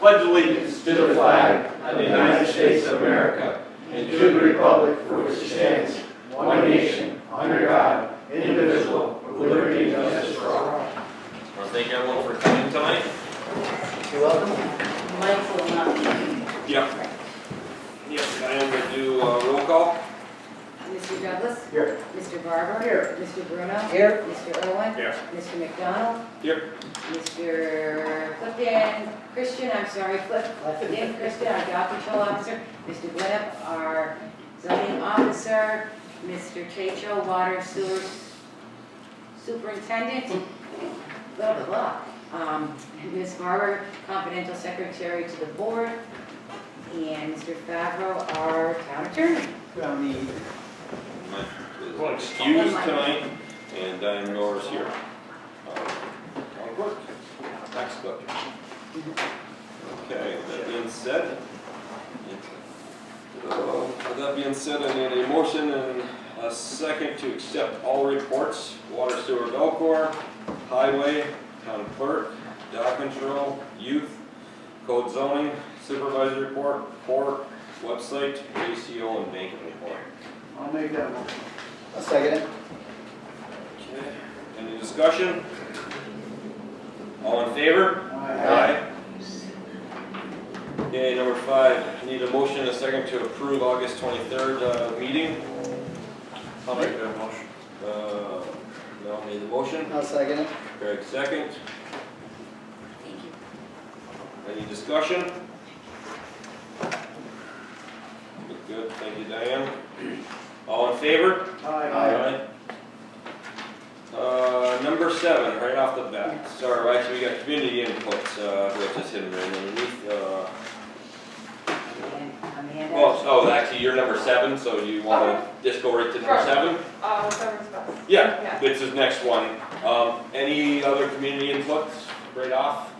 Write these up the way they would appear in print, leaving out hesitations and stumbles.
pledge allegiance to the flag of the United States of America and to the republic for which it stands, one nation, under God, indivisible, with liberty and justice for all. I want to thank everyone for coming tonight. You're welcome. Mike will not be. Yep. Yep, I am going to do a roll call. Mr. Douglas? Here. Mr. Barber? Here. Mr. Bruno? Here. Mr. Irwin? Here. Mr. McDonald? Here. Mr. Clifton, our dog control officer. Mr. Glenn, our zoning officer. Mr. Chacho, water sewer superintendent. Blah, blah, blah. Ms. Barber, confidential secretary to the board. And Mr. Favreau, our town attorney. Mike is excused tonight, and Diane Miller's here. Town clerk, tax collector. Okay, that being said, with that being said, I need a motion and a second to accept all reports: water, sewer, Belcor, highway, town clerk, dog control, youth, code zoning, supervisor report, court, website, ACO, and banking report. I'll make that motion. I'll second it. Okay. Any discussion? All in favor? Aye. Okay, number 5, need a motion and a second to approve August 23rd meeting. I'll make that motion. Mel made the motion, I'll second it. Craig second. Thank you. Any discussion? Good, thank you, Diane. All in favor? Aye. Number 7, right off the bat. Sorry, right, so we got community inputs, which is hidden right underneath. Amanda? Oh, actually, you're number 7, so you want to just go right to number 7? Whatever's best. Yeah, this is next one. Any other community inputs right off?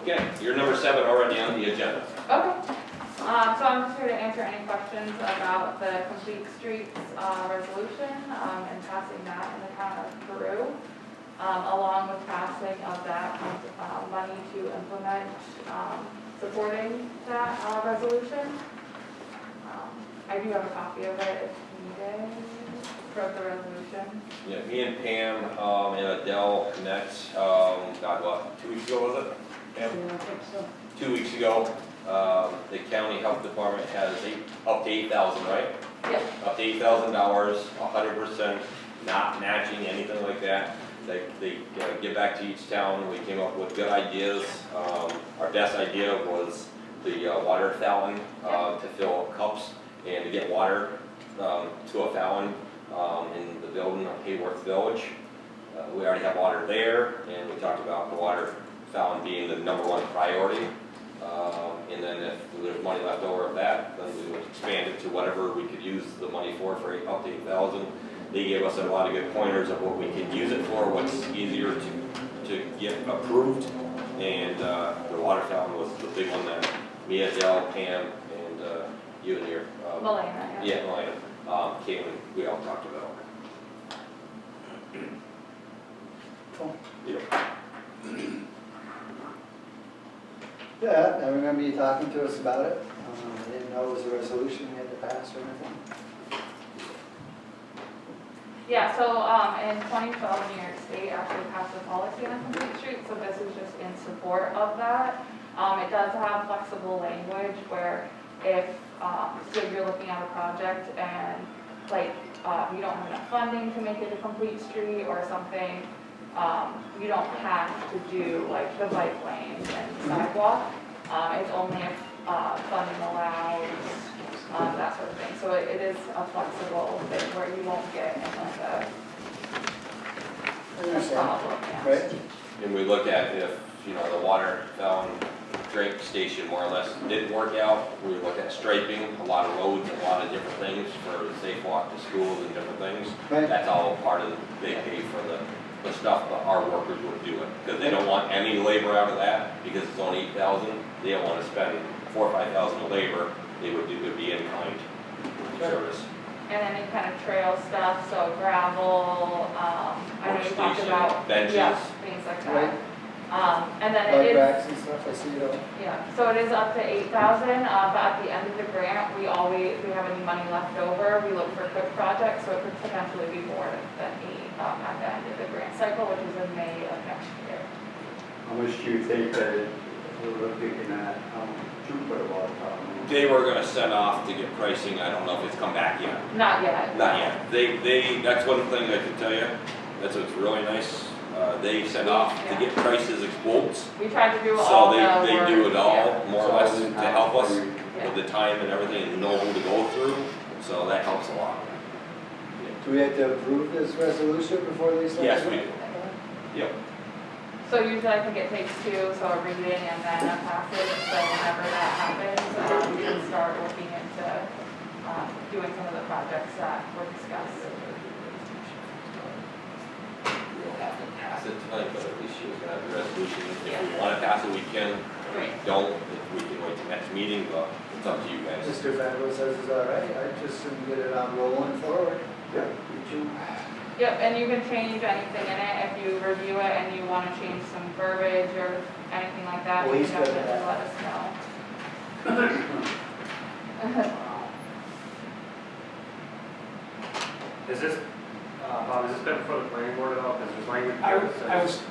Okay, you're number 7 already on the agenda. Okay. So I'm just here to answer any questions about the Complete Streets resolution and passing that in the town of Peru, along with passing of that money to implement supporting that resolution. I do have a copy of it if needed for the resolution. Yeah, me and Pam and Adele met, God, what, 2 weeks ago was it? I don't think so. 2 weeks ago. The county health department has up to $8,000, right? Yeah. Up to $8,000, 100%, not matching anything like that. They give back to each town. We came up with good ideas. Our best idea was the water fountain to fill cups and to get water to a fountain in the building of Hayworth Village. We already have water there, and we talked about the water fountain being the #1 priority. And then if there's money left over of that, then we would expand it to whatever we could use the money for up to $8,000. They gave us a lot of good pointers of what we could use it for, what's easier to get approved. And the water fountain was the big one that me, Adele, Pam, and you and your Melena, yeah, Melena came and we all talked about. Cool. Yep. Yeah, I remember you talking to us about it. I didn't know it was a resolution we had to pass or anything. Yeah, so in 2012, New York State actually passed a policy on Complete Streets, so this is just in support of that. It does have flexible language where if, so you're looking at a project and like you don't have enough funding to make it a complete street or something, you don't have to do like the bike lanes and sidewalk. It's only if funding allows, that sort of thing. So it is a flexible thing where you won't get in like a problem. Yeah. Right? And we looked at if, the water fountain drink station more or less didn't work out. We looked at striping, a lot of roads, a lot of different things for the safe walk to schools and different things. Right. That's all part of, they pay for the stuff, but our workers would do it. Because they don't want any labor out of that, because it's only $8,000. They don't want to spend $4,000 or $5,000 of labor. They would be in kind service. And any kind of trail stuff, so gravel, I know you talked Workstation, about benches. yeah, things like that. Right. And then then bike it is, racks and stuff, I see it all. yeah, so it is up to 8,000, but at the end of the grant, we have any money left over, we look for quick projects, so it could potentially be more than 8, at the end of the grant cycle, which is in May of next year. How much do you think that we're looking at, to put a lot of time? They were gonna send off to get pricing, I don't know if it's come back yet. Not yet. Not yet. That's one thing I can tell you, that's what's really nice. They sent off to get prices and quotes, We tried to do so all the work. they do it all, Yeah. more or less, to help us Yeah. with the time and everything, and know who to go through, so that helps a lot. Do we have to approve this resolution before they start? Yes, we do. Yep. So usually I think it takes 2, so a reading and then a passage, so whenever that happens, we can start looking into doing some of the projects that were discussed. We don't have to pass it tonight, but at least she was gonna have the resolution. If we wanna pass it, we can. If we don't, we can wait till next meeting, but it's up to you guys. Mr. Fennell says it's all right, I just soon get it on rolling forward. Yeah, me too. Yep, and you can change anything in it if you review it and you want to change some verbiage or anything like that. Well, You he's can good at definitely that. let us know. Is this, Bob, has this been before the planning board at all? Because there's language. I here was, that I says-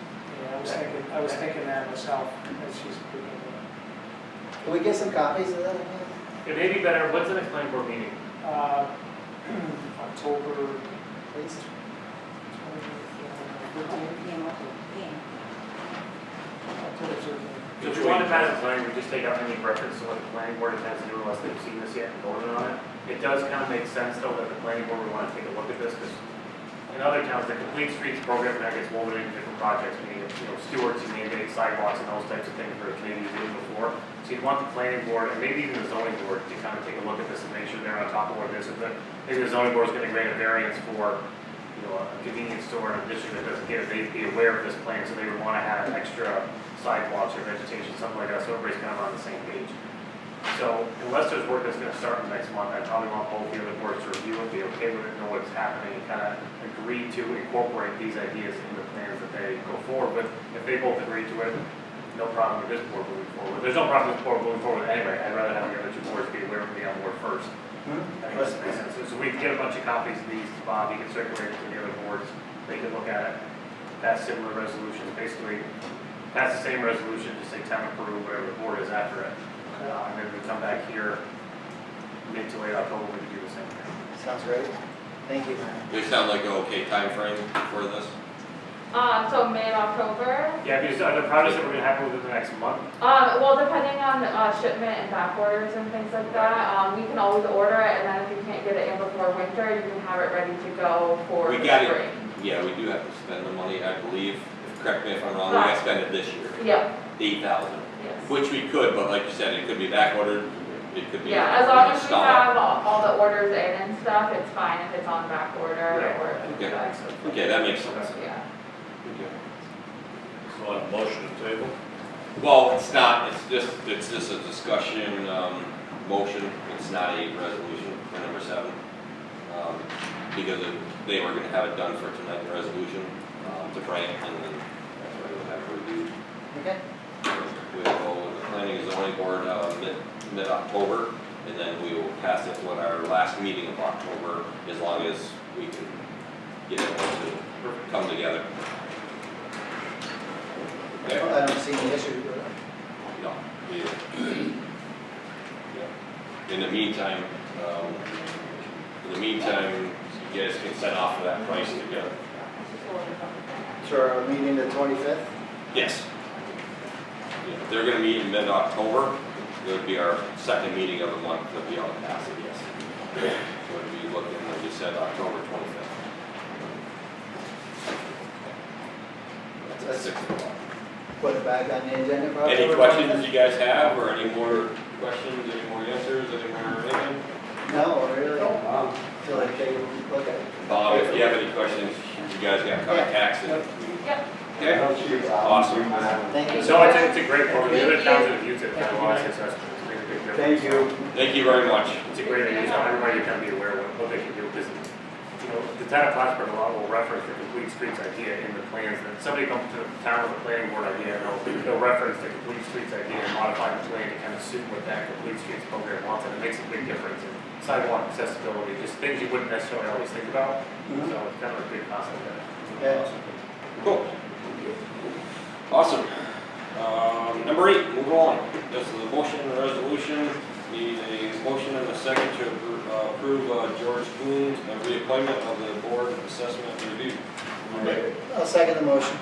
was, I was thinking that myself as she's speaking. Can we get some copies of that? It may be better, when's the next planning board meeting? October Please. 13th. October 13th. So if you want to pass the planning, we just take out any reference to what the planning board intends to do unless they've seen this yet and voted on it. It does kind of make sense though that the planning board would want to take a look at this because in other towns, the complete streets program now gets woven into different projects, meaning, stewards and mandate sidewalks and those types of things where the community did before. So you'd want the planning board and maybe even the zoning board to kind of take a look at this and make sure they're on top of what it is. If maybe the zoning board is going to grant a variance for, a convenience store in a district that doesn't get it, they'd be aware of this plan, so they would want to have extra sidewalks or vegetation, something like that, so everybody's kind of on the same page. So unless there's work that's going to start in the next month, I'd probably want both the other boards to review it, be okay with it, know what's happening, and kind of agree to incorporate these ideas in the plans that they go forward with. If they both agree to it, no problem with this board moving forward. There's no problem with this board moving forward anyway. I'd rather have the other 2 boards be aware of me on board first. I think that makes sense. So we can get a bunch of copies of these to Bob, he can circulate it to the other boards, they can look at it, pass similar resolutions, basically pass the same resolution, just say town approve, whatever the board is after it. And then we come back here mid to late October, we can do the same thing. Sounds great. Thank you. They sound like an okay time frame for this? So mid-October. Yeah, because are the projects that we're gonna have within the next month? Well, depending on shipment and back orders and things like that, we can always order it, and then if you can't get it in before winter, you can have it ready to go for We the got it. spring. Yeah, we do have to spend the money, I believe. Correct me if I'm wrong, we gotta spend it this year. Yep, 8,000, yes. which we could, but like you said, it could be back ordered, it could be. Yeah, as long as we stock. have all the orders in and stuff, it's fine if it's on back order Yeah. or. Okay. Okay, that makes sense. Yeah. So on motion to table? Well, it's not, it's just a discussion, motion, it's not a resolution for number 7. Because they were gonna have it done for tonight, the resolution, to Frank, and then that's why we'll have it reviewed. Okay. We'll go with the planning and zoning board, mid-October, and then we will pass it with our last meeting of October, as long as we can get everyone to come together. Okay? I don't see any issue with it. No, we- yeah. In the meantime, you guys can send off for that price together. So our meeting the 25th? Yes. Yeah, they're gonna meet in mid-October, it would be our second meeting of the month that we all pass it, yes. So we'd be looking, like you said, October 25th. That's at 6 o'clock. Put it back on the agenda for Any October questions 25th? you guys have, or any more questions, any more answers, any more anything? No, really? Till I take a look at it. Bob, if you have any questions, you guys got contacts and. Yep. Okay, awesome. Thank you. So it's a great program, the other towns that have used it have had a lot of success, it's made a big difference. Thank you. Thank you very much. It's a great idea, so everybody can be aware of what they can do, because you know, the town of Plattsburgh law will reference the complete streets idea in the plans. And if somebody comes to the town with a planning board idea, they'll reference the complete streets idea and modify the plan to kind of suit what that complete streets program wants, and it makes a big difference in sidewalk accessibility, just things you wouldn't necessarily always think about. So it's kind of a big concept there. Yeah. Cool. Awesome. Number 8, move on. This is a motion and a resolution. Need a motion and a second to approve George Coon's reappointment of the Board of Assessment Review. I'll second the motion.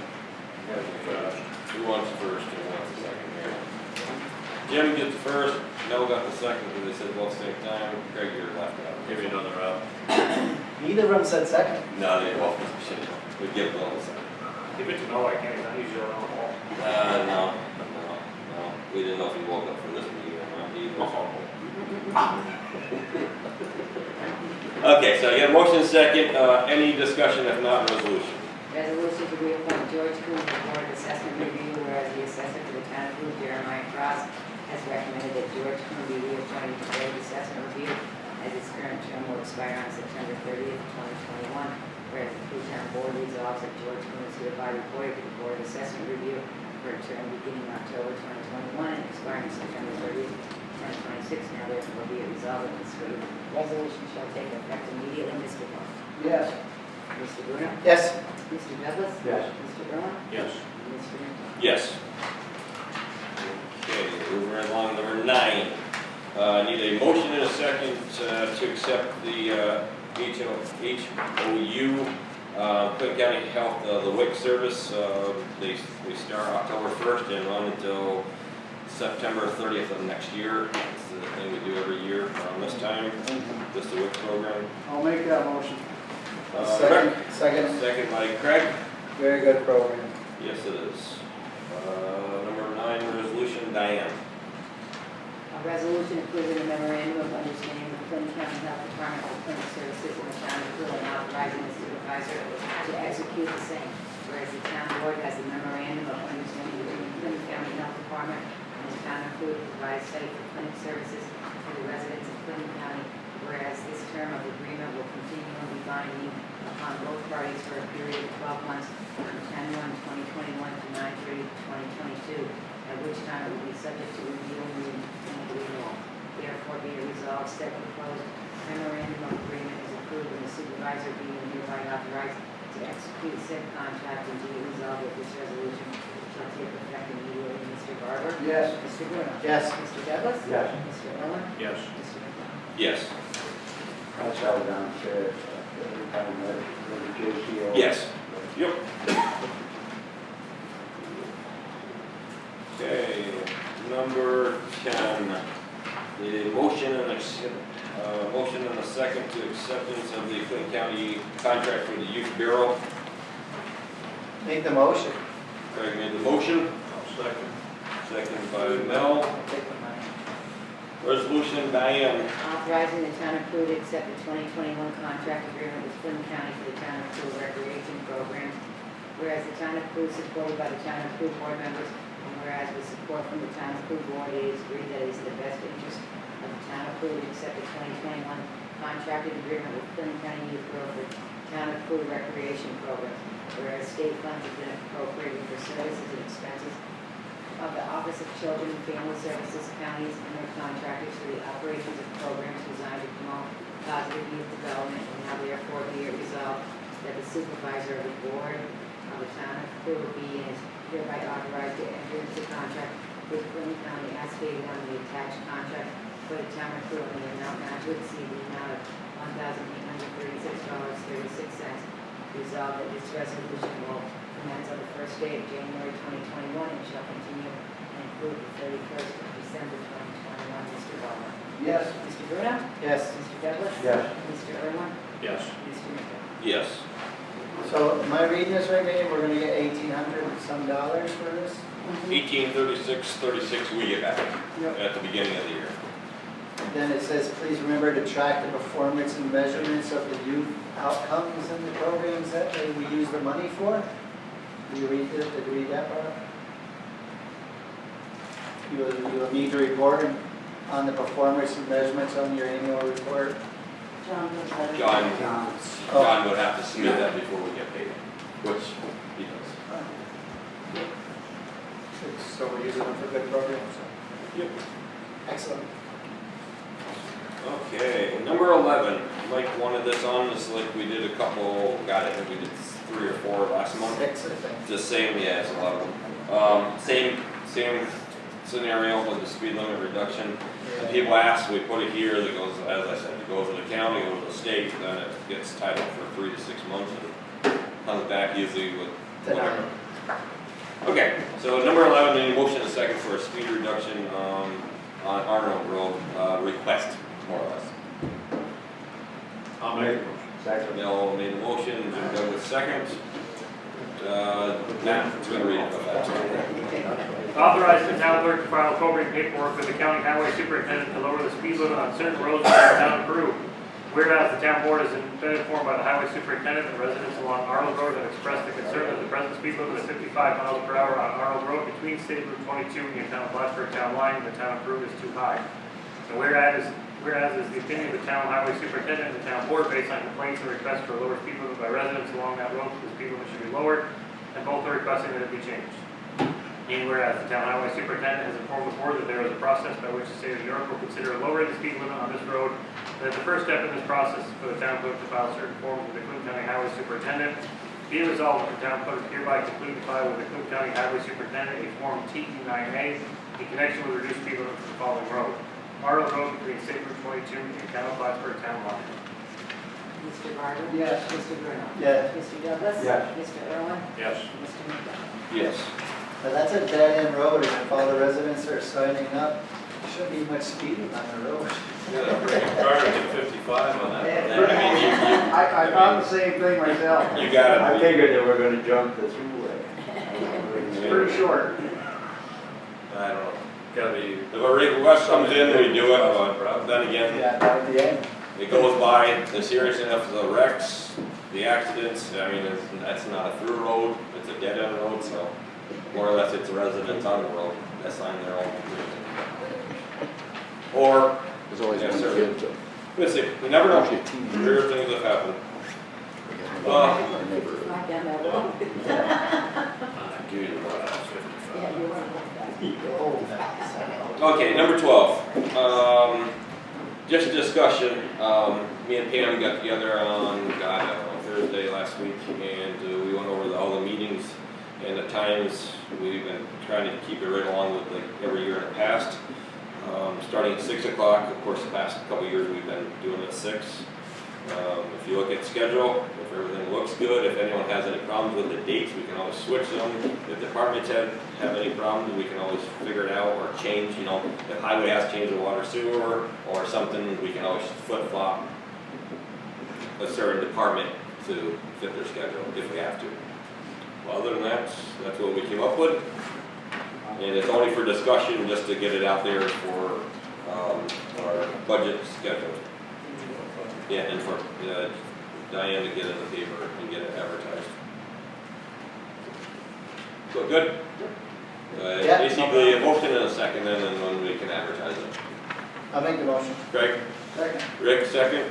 Who wants first? Who wants the second here? Jim gets the first. Mel got the second, because they said both same time. Craig, you're left out. Give me another round. Neither of them said second. No, they both shit. We give Mel a second. Give it to Noah, I can't, he's not usually on the ball. No. We didn't know if he woke up for this meeting or not either. Okay, so I got a motion and a second. Any discussion, if not, resolution? Resolution to reappoint George Coon to the Board of Assessment Review, whereas the assessor for the town of Peru, Jeremiah Cross, has recommended that George Coon be reappointed to the Board of Assessment Review as his current term will expire on September 30th, 2021, whereas the Peru Town Board resolves that George Coon is hereby reported to the Board of Assessment Review for a term beginning October 2021 and expiring September 30th, 2026. Now therefore be it resolved that this resolution shall take effect immediately. Mr. Coon. Yes. Mr. Bruno? Yes. Mr. Douglas? Yes. Mr. Irwin? Yes. Mr. Minto? Yes. Okay, moving right along, number 9. Need a motion and a second to accept the HOU, Cook County Health, the WIC service. They start October 1st and run until September 30th of next year. It's the thing we do every year around this time, just the WIC program. I'll make that motion. Craig. Second. By Craig. Very good program. Yes, it is. Number 9, resolution, Diane. A resolution approving a memorandum of understanding with Clinton County Health Department for Clinic Services in the town of Peru and authorizing the supervisor to execute the same. Whereas the town board has a memorandum of understanding between the Clinton County Health Department and the town of Peru to provide safe clinic services for the residents of Clinton County. Whereas this term of agreement will continue and be binding upon both parties for a period of 12 months from 10/1/2021 to 9/30/2022, at which time it will be subject to review and renewal. Therefore, be it resolved, said proposed memorandum of agreement is approved and the supervisor being hereby authorized to execute said contract, and be it resolved that this resolution shall take effect immediately. Mr. Barber? Yes. Mr. Bruno? Yes. Mr. Douglas? Yes. Mr. Irwin? Yes. Mr. Minto? Yes. That's how downstairs, every time that, the JCO. Yes. Yep. Okay, number 10. The motion and a second to acceptance of the Clinton County contract for the Youth Bureau. Make the motion. Craig made the motion. Second. Second by Mel. I'll take the money. Resolution, Diane. Authorizing the town of Peru to accept the 2021 contract agreement with Clinton County for the town of Peru recreation program. Whereas the town of Peru is supported by the town of Peru board members, and whereas with support from the town of Peru board, it is agreed that it is in the best interest of the town of Peru to accept the 2021 contracted agreement with Clinton County Youth Bureau for town of Peru recreation program. Whereas state funds have been appropriated for services and expenses of the Office of Children and Family Services, counties, and their contractors for the operations of programs designed to promote positive youth development, and now therefore be it resolved that the supervisor of the board of the town of Peru be and is hereby authorized to enter into contract with Clinton County as stated on the attached contract for the town of Peru in the amount not to exceed the amount of $1,836.36. Resolved that this resolution will commence on the first day of January 2021 and shall continue and include the 31st of December 2021. Mr. Ballmer? Yes. Mr. Bruno? Yes. Mr. Douglas? Yes. Mr. Irwin? Yes. Mr. Minto? Yes. So am I reading this right, Dave? We're gonna get $1,800 and some dollars for this? 1836.36 we get back at the beginning of the year. Then it says, please remember to track the performance and measurements of the youth outcomes in the programs that we use the money for. Do you read this? Did you read that part? You'll need to report on the performance and measurements on your annual report. John would have to submit that before we get paid, which he does. So we're using them for good programs. Yep. Excellent. Okay, number 11. Mike wanted this on, just like we did a couple, I think we did 3 or 4 last month. 6, I think. Just same, yeah, it's a lot of them. Same scenario with the speed limit reduction. And people ask, we put it here, that goes, as I said, it goes to the county, goes to the state, then it gets titled for 3 to 6 months and comes back usually with whatever. Okay, so number 11, any motion and second for a speed reduction on Arnold Road request, more or less. I'll make a motion. Second. Mel made the motion, Jim Douglas second. Matt, it's going to read it about that. Authorize the town clerk to file appropriate paperwork with the county highway superintendent to lower the speed limit on certain roads in the town of Peru. Whereas the town board has been informed by the highway superintendent that residents along Arnold Road have expressed the concern that the present speed limit of 55 miles per hour on Arnold Road between State Route 22 and the town of Plattsburgh town line and the town of Peru is too high. And whereas is the opinion of the town highway superintendent and the town board based on complaints and requests for a lower speed limit by residents along that road, the speed limit should be lowered, and both are requesting that it be changed. And whereas the town highway superintendent has informed the board that there is a process by which the state of New York will consider lowering the speed limit on this road, that the first step in this process is for the town clerk to file certain forms with the Coon County Highway Superintendent. Be it resolved that the town clerk hereby conclude to file with the Coon County Highway Superintendent a form TE9A in connection with reduced speed limit for the following road. Arnold Road between State Route 22 and the town of Plattsburgh town line. Mr. Barber? Yes. Mr. Bruno? Yes. Mr. Douglas? Yes. Mr. Irwin? Yes. Mr. McDonald? Yes. But that's a dead-end road, and if all the residents are signing up, there shouldn't be much speeding on the road. Yeah, bring a car to get 55 on that. I found the same thing myself. You got it. I figured they were gonna jump the throughway. It's pretty short. I don't know. Gotta be. If a request comes in, we do it, but then again, Yeah, at the end. it goes by, the serious enough, the wrecks, the accidents, I mean, that's not a through road, it's a dead end road, so more or less it's residents on the road that sign their own agreement. Or, There's always Yes, one sir. kid, so let's see, you never know, actually a team. weird things have happened. Our neighborhood. I've done that one. Dude, Yeah, you're right. Okay, number 12, just a discussion, me and Pam got together on, I don't know, Thursday last week, and we went over all the meetings and the times. We've been trying to keep it right along with like every year in the past. Starting at 6 o'clock, of course, the past couple of years we've been doing it at 6. If you look at schedule, if everything looks good, if anyone has any problems with the dates, we can always switch them. If departments have any problems, we can always figure it out or change, you know, if highway has to change the water sewer or something, we can always flip-flop a certain department to fit their schedule if we have to. Well, other than that, that's what we came up with. And it's only for discussion, just to get it out there for our budget schedule. Yeah, and for Diane to get in the paper and get it advertised. So good? Yeah. Basically, a motion and a second, and then we can advertise it. I'll make the motion. Craig? Second. Rick, second?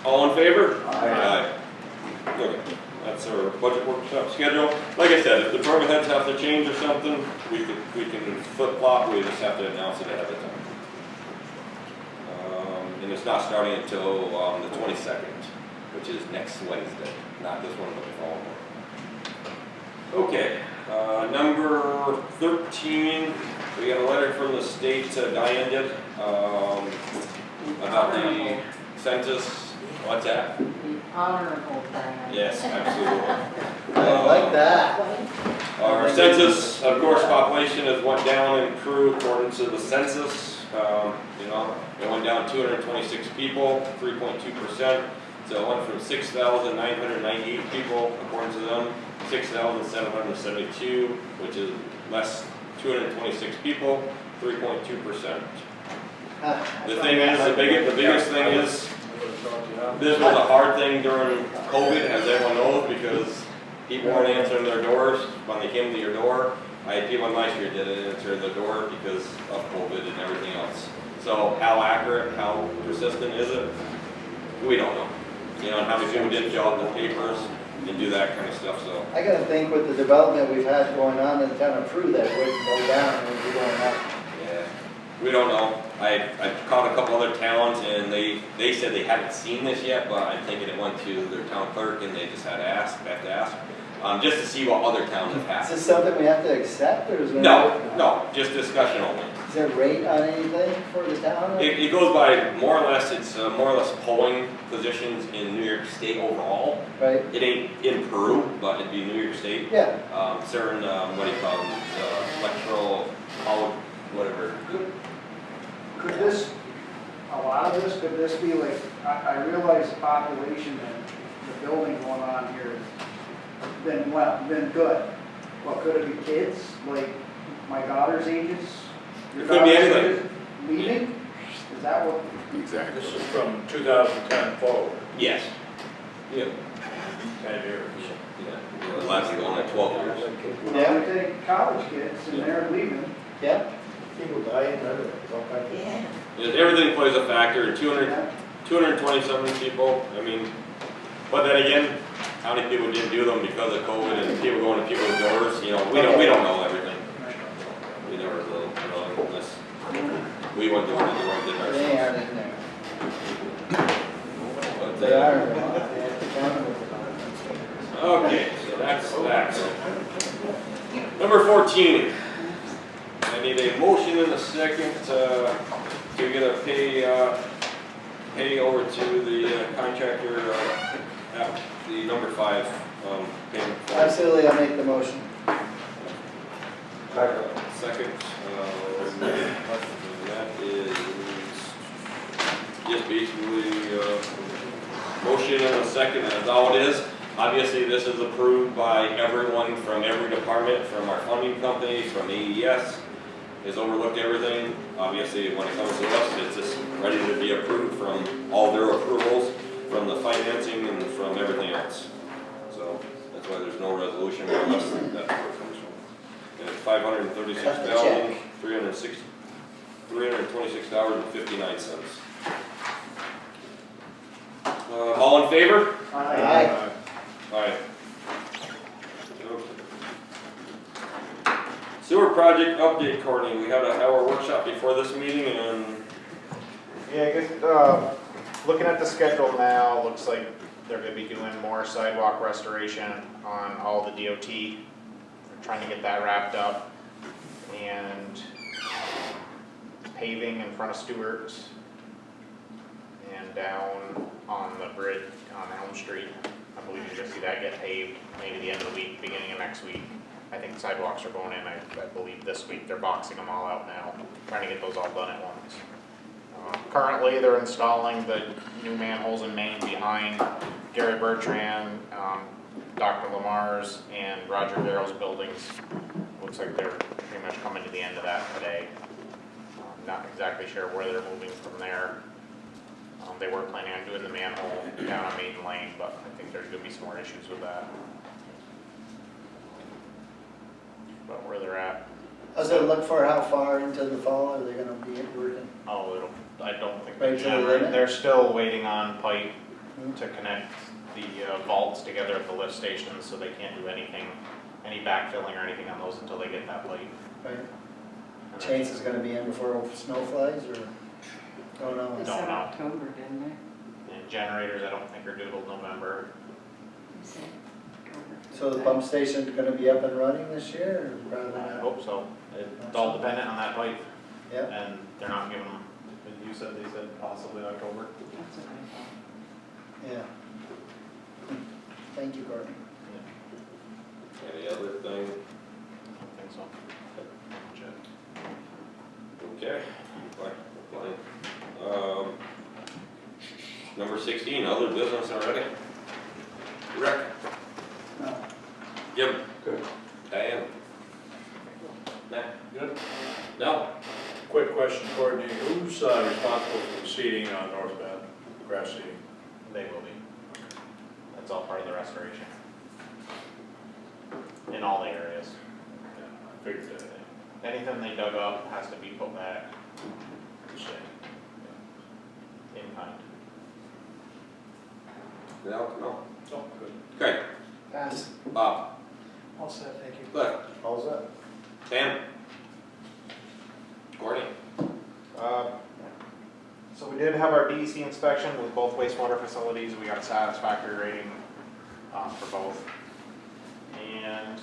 All in favor? Aye. Okay, that's our budget workshop schedule. Like I said, if the department heads have to change or something, we can flip-flop, we just have to announce it ahead of time. And it's not starting until the 22nd, which is next Wednesday, not this one, but the following one. Okay, number 13, we got a letter from the state, Diane did, about the census. What's that? The honorable Diane. Yes, absolutely. I like that. Our census, of course, population has went down in Peru according to the census. You know, it went down 226 people, 3.2%. So it went from 6,998 people, according to them, 6,772, which is less 226 people, 3.2%. The thing is, the biggest thing is, this was a hard thing during COVID, as everyone knows, because people weren't answering their doors when they came to your door. I had people in my street that didn't answer the door because of COVID and everything else. So how accurate, how persistent is it? We don't know. You know, and how many people didn't fill out the papers and do that kind of stuff, so. I gotta think with the development we've had going on in the town of Peru, that wouldn't go down, it would be going up. Yeah, we don't know. I called a couple other towns and they said they hadn't seen this yet, but I'm thinking it went to their town clerk and they just have to ask, just to see what other towns have Is had. this something we have to accept, or is there? No, just discussion only. Is there a rate on anything for the town? It goes by more or less, it's more or less polling positions in New York State overall. Right, It ain't in Peru, but it'd be New York State. yeah, Certain, what do you call them, electoral, whatever. Could this, a lot of this, could this be like, I realize the population and the building going on here has been good. Well, could it be kids, like my daughter's ages? Your It could be daughter's anything. ages Leaving? Is that what? Exactly. This is from 2010 forward, Yes. Yeah. 10 years. Yeah. The last one, like 12 years. Yeah. They take college kids and they're leaving. yeah. People dying, everything, all kinds of. Yeah. Everything plays a factor, 227 people, I mean, but then again, how many people didn't do them because of COVID and people going to people's doors, you know, we don't know everything. We never will, unless we went to one and they weren't in They our. aren't in there. But, They are. They have to count them. Okay, so that's that. Number 14. I need a motion in a second to get a pay over to the contractor at the number 5 payment. Absolutely, I'll make the motion. Second, that is just basically motion and a second, that's all it is. Obviously, this is approved by everyone from every department, from our funding companies, from AES, has overlooked everything. Obviously, when it comes to us, it's just ready to be approved from all their approvals, from the financing and from everything else. So that's why there's no resolution or less than that. And it's $536,326.59. All in favor? Aye. Aye. Sewer project update, Courtney. We had an hour workshop before this meeting and Yeah, I guess, looking at the schedule now, looks like they're gonna be doing more sidewalk restoration on all the DOT. They're trying to get that wrapped up. And paving in front of Stewart's. And down on the bridge on Elm Street. I believe you're gonna see that get paved maybe the end of the week, beginning of next week. I think sidewalks are going in, I believe this week, they're boxing them all out now, trying to get those all done at once. Currently, they're installing the new manholes in Maine behind Gary Bertrand, Dr. Lamar's, and Roger Darrow's buildings. Looks like they're pretty much coming to the end of that today. Not exactly sure where they're moving from there. They were planning on doing the manhole down on Maiden Lane, but I think there's gonna be some more issues with that. But where they're at, I was gonna look for how far into the fall are they gonna be working? I don't think Right to the limit? they're still waiting on pipe to connect the vaults together at the lift stations, so they can't do anything, any backfilling or anything on those until they get that pipe. Right, And then- Chance is gonna be in before snow flies, or, don't know. They They Don't said know. October, didn't they? And generators, I don't think are due till November. They said October. So the pump station's gonna be up and running this year, or probably I not? hope so. It's all dependent on that pipe, Yeah, and they're not giving them, you said they said possibly October. That's what I thought. yeah. Thank you, Courtney. any other thing? I don't think so. Check. Okay. Fine. Number 16, other business already. Rick? No. Jim? Good. Diane? Matt? Good. No? Quick question, Courtney, who's responsible for the seeding on North Bend, grass seeding? They will be. That's all part of the restoration. In all the areas. Yeah, I figured that. Anything they dug up has to be put back in kind. No? Oh, good. Okay, Pass. Bob, All set, thank you. Cliff, How's that? Sam, Courtney. So we did have our DEC inspection with both wastewater facilities. We got a satisfactory rating for both. And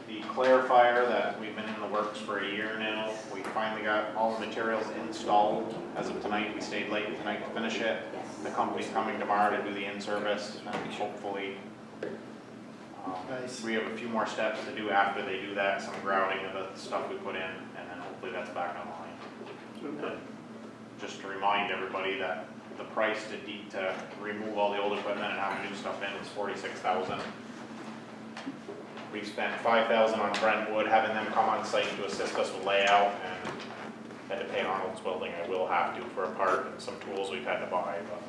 the clarifier that we've been in the works for a year now, we finally got all the materials installed. As of tonight, we stayed late tonight to finish it. The company's coming tomorrow to do the in-service, and hopefully Nice. we have a few more steps to do after they do that, some grouting of the stuff we put in, and then hopefully that's back online. And just to remind everybody that the price to remove all the old equipment and have new stuff in is $46,000. We've spent $5,000 on Brentwood, having them come on site to assist us with layout, and had to pay Arnold's building. I will have to for a part and some tools we've had to buy, but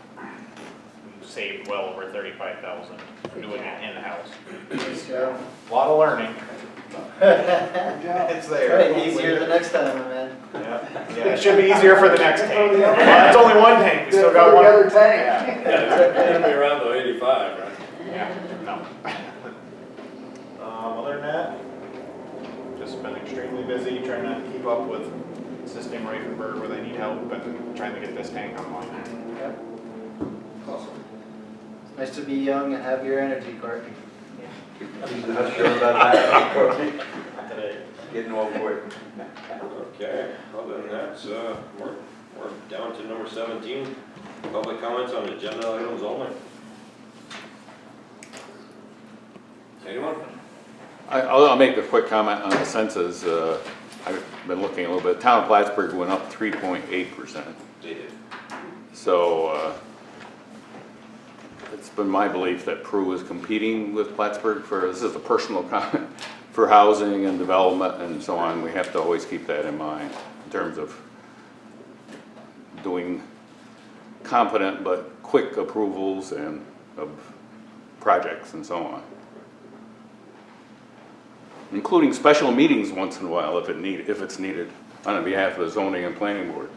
we've saved well over $35,000 for doing it in-house. Nice job. A lot of learning. It's there. Right, easier the next time, man. Yeah, it should be easier for the next tank. Well, it's only one tank, we still got For one. the other tank. Yeah. It's gonna be around the 85, right? Yeah, no. Other than that, just been extremely busy trying to keep up with assisting Rifenburg where they need help and trying to get this tank online. Yep. Awesome. It's nice to be young and have your energy, Courtney. Not sure about that, Courtney. Today. Getting over it. Okay, other than that, we're down to number 17, public comments on agenda items only. Anyone? I'll make a quick comment on the census. I've been looking a little bit. Town of Plattsburgh went up 3.8%. They did. So it's been my belief that Peru is competing with Plattsburgh this is a personal comment, for housing and development and so on. We have to always keep that in mind in terms of doing competent but quick approvals and of projects and so on. Including special meetings once in a while if it's needed on behalf of the zoning and planning board.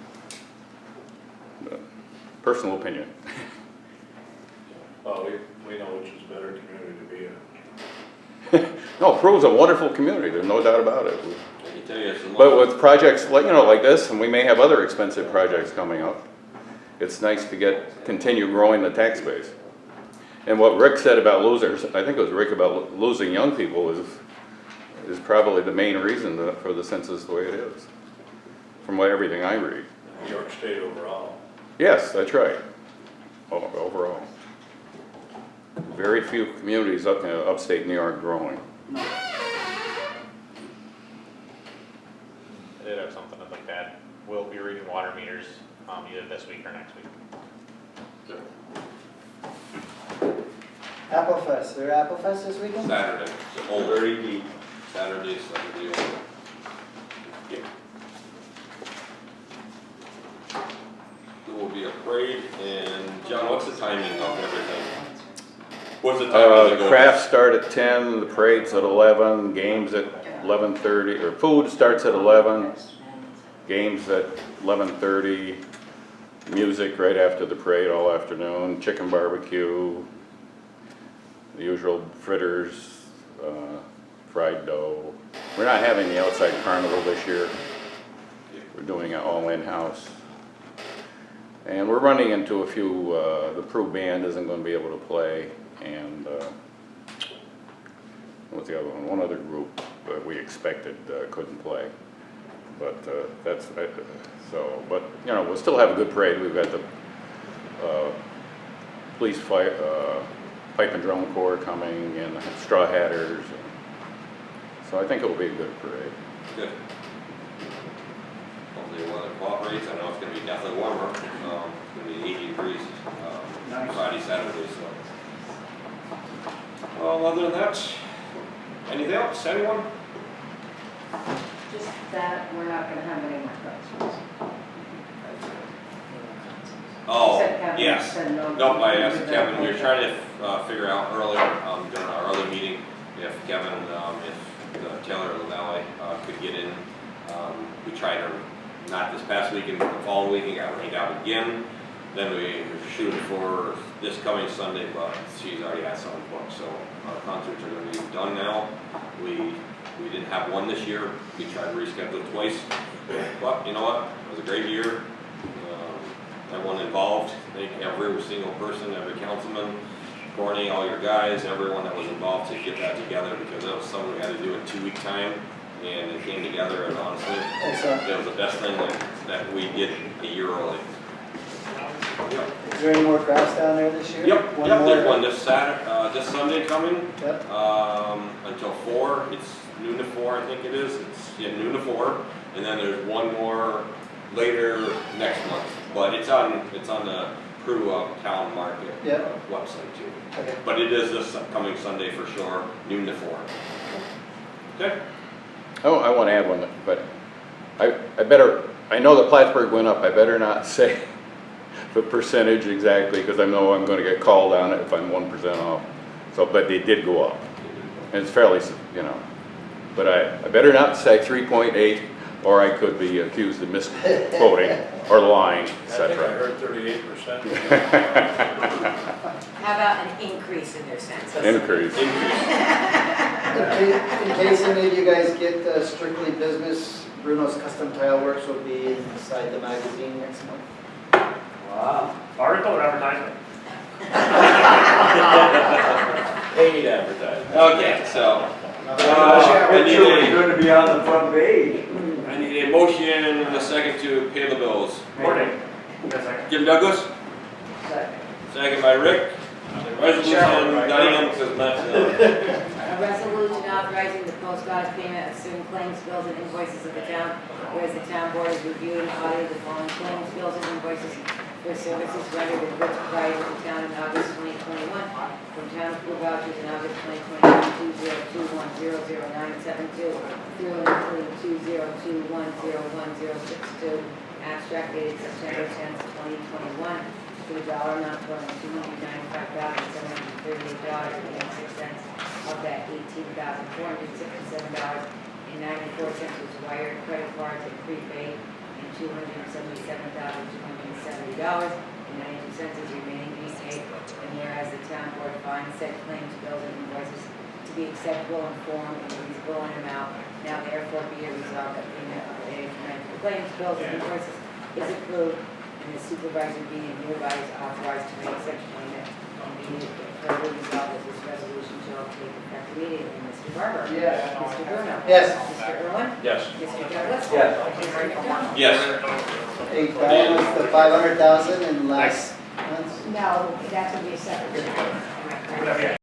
But personal opinion. Well, we know which is a better community to be in. No, Peru's a wonderful community, there's no doubt about it. I can tell you it's a lot. But with projects like this, and we may have other expensive projects coming up, it's nice to continue growing the tax base. And what Rick said about I think it was Rick about losing young people is probably the main reason for the census the way it is, from everything I read. New York State overall. Yes, that's right, overall. Very few communities up in upstate New York growing. I did have something to look at. We'll be reading water meters either this week or next week. Apple Fest, there Apple Fest this weekend? Saturday, so older ED, Saturday, older. Yeah. There will be a parade, and John, what's the timing of everything? What's the timing? The crafts start at 10, the parade's at 11, games at 11:30, or food starts at 11, games at 11:30, music right after the parade all afternoon, chicken barbecue, the usual fritters, fried dough. We're not having the outside carnival this year. We're doing it all in-house. And we're running into a few, the Peru band isn't going to be able to play, and what's the other one? One other group that we expected couldn't play. But that's, so, but you know, we'll still have a good parade. We've got the police pipe and drum corps coming, and the straw hatters. So I think it will be a good parade. Good. Hopefully the weather cooperates. I know it's going to be definitely warmer. It's going to be 80 degrees Friday, Saturday. So. Well, other than that, anything else? Anyone? Just that we're not gonna have any more questions. Oh, Except Kevin yes. said no. Nope, I asked Kevin. We were trying to figure out earlier during our early meeting if Kevin, if Taylor LaValle could get in. We tried her not this past weekend, but the following weekend got rained out again. Then we were shooting for this coming Sunday, but she's already had some booked, so our concerts are gonna be done now. We didn't have one this year, we tried to reschedule twice, but you know what, it was a great year. Everyone involved, thank every single person, every councilman, Courtney, all your guys, everyone that was involved to get that together, because that was something we had to do in 2-week time, and it came together, and honestly, Excellent. it was the best thing that we did a year early. Yep. Is there any more crafts down there this year? Yep, One yep, more? there's one this this Sunday coming, Yep. until 4, it's noon to 4, I think it is, noon to 4, and then there's one more later next month, but it's on the Peru Town Market Yep. website too. Okay. But it is this coming Sunday for sure, noon to 4. Okay? Oh, I want to add one, but I know that Plattsburgh went up, I better not say the percentage exactly, because I know I'm going to get called on it if I'm 1% off. So, but they did go up, and it's fairly, you know, but I better not say 3.8, or I could be accused of misquoting or lying, I think I etc. heard 38%. How about an increase in their census? Increase. In case any of you guys get strictly business, Bruno's Custom Tile Works will be inside the magazine next month. Wow. Article or advertisement? Paid advertising. Okay, so, We're going to be on the front page. I need a motion and a second to pay the bills. Morning. Yes, Jim Douglas? Second by Rick. Resolution, Diane, says Matt's A resolution authorizing the post audit payment of certain claims, bills, and invoices of the town, whereas the town board has reviewed and audited the following claims, bills, and invoices for services rendered and goods provided to the town in August 2021, from town approved vouchers in August 2021, 202100972, through and including 202101062, abstract dated September 10th, 2021, to the dollar amount totaling $295,738.86. Of that, $18,467.94 was wired, credit cards, and prepaid, and $277,270.92 is remaining to be paid. And whereas the town board finds said claims, bills, and invoices to be acceptable in form and reasonable in amount, now therefore be it resolved that payment of any claims, bills, and invoices is approved, and the supervisor being hereby is authorized to make such payment. And be it further resolved that this resolution shall take effect immediately. Mr. Barber? Yes. Mr. Bruno? Yes. Mr. Irwin? Yes. Mr. Douglas? Yes. Mr. McDonald? Yes. Hey, that was the 500,000 in last month's. No, that would be a separate. sir.